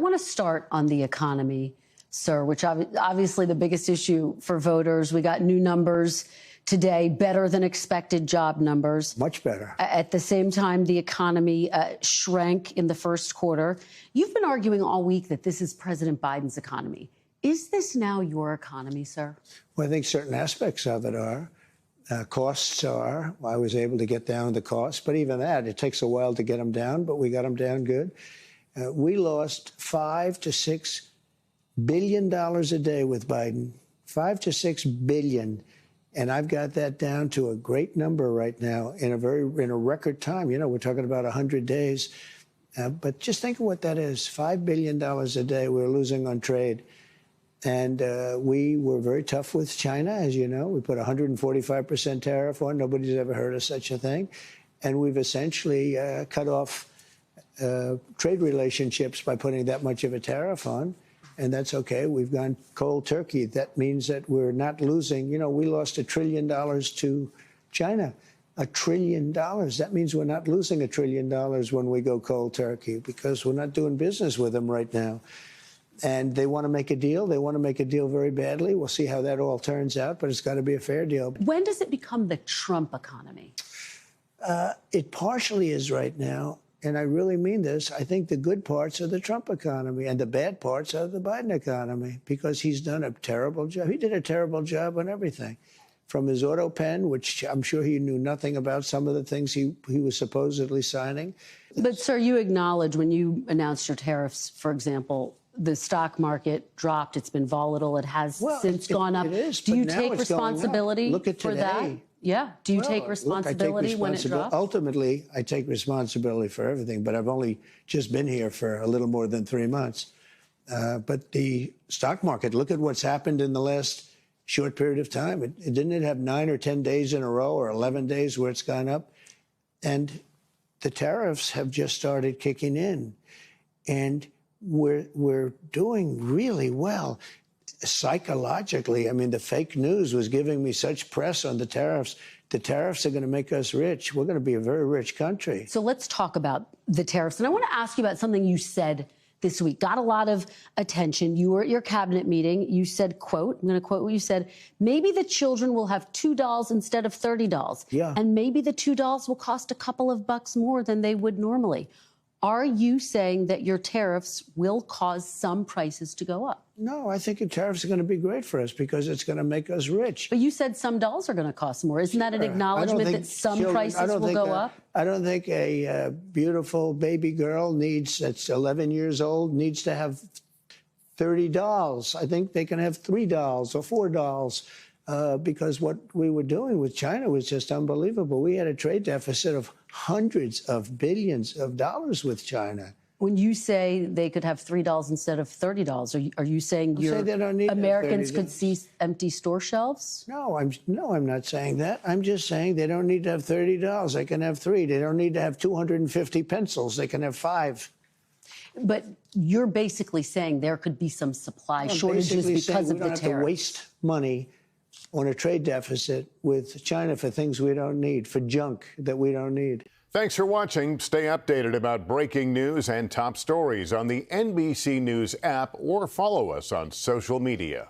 I want to start on the economy, sir, which obviously the biggest issue for voters. We got new numbers today, better than expected job numbers. Much better. At the same time, the economy shrank in the first quarter. You've been arguing all week that this is President Biden's economy. Is this now your economy, sir? Well, I think certain aspects of it are. Costs are. I was able to get down the costs, but even that, it takes a while to get them down, but we got them down good. We lost $5 to $6 billion a day with Biden. $5 to $6 billion. And I've got that down to a great number right now in a record time. You know, we're talking about 100 days. But just think of what that is. $5 billion a day we're losing on trade. And we were very tough with China, as you know. We put a 145% tariff on. Nobody's ever heard of such a thing. And we've essentially cut off trade relationships by putting that much of a tariff on. And that's okay. We've gone cold turkey. That means that we're not losing. You know, we lost $1 trillion to China. $1 trillion. That means we're not losing $1 trillion when we go cold turkey because we're not doing business with them right now. And they want to make a deal. They want to make a deal very badly. We'll see how that all turns out, but it's got to be a fair deal. When does it become the Trump economy? It partially is right now. And I really mean this. I think the good parts are the Trump economy and the bad parts are the Biden economy because he's done a terrible job. He did a terrible job on everything. From his auto pen, which I'm sure he knew nothing about some of the things he was supposedly signing. But, sir, you acknowledge when you announced your tariffs, for example, the stock market dropped. It's been volatile. It has since gone up. It is, Do you take responsibility for that? Yeah. Do you take responsibility when it drops? Ultimately, I take responsibility for everything, but I've only just been here for a little more than 3 months. But the stock market, look at what's happened in the last short period of time. Didn't it have 9 or 10 days in a row or 11 days where it's gone up? And the tariffs have just started kicking in. And we're doing really well. Psychologically, I mean, the fake news was giving me such press on the tariffs. The tariffs are going to make us rich. We're going to be a very rich country. So let's talk about the tariffs. And I want to ask you about something you said this week. Got a lot of attention. You were at your cabinet meeting. You said, quote, I'm going to quote what you said, maybe the children will have $2 instead of $30. Yeah. And maybe the $2 will cost a couple of bucks more than they would normally. Are you saying that your tariffs will cause some prices to go up? No, I think the tariffs are going to be great for us because it's going to make us rich. But you said some dolls are going to cost more. Isn't that an acknowledgement that some prices will go up? I don't think a beautiful baby girl that's 11 years old needs to have 30 dolls. I think they can have 3 dolls or 4 dolls. Because what we were doing with China was just unbelievable. We had a trade deficit of hundreds of billions of dollars with China. When you say they could have $3 instead of $30, are you saying Americans could see empty store shelves? No, I'm not saying that. I'm just saying they don't need to have $30. They can have 3. They don't need to have 250 pencils. They can have 5. But you're basically saying there could be some supply shortages because of the tariffs. We don't have to waste money on a trade deficit with China for things we don't need, for junk that we don't need. Thanks for watching. Stay updated about breaking news and top stories on the NBC News app or follow us on social media.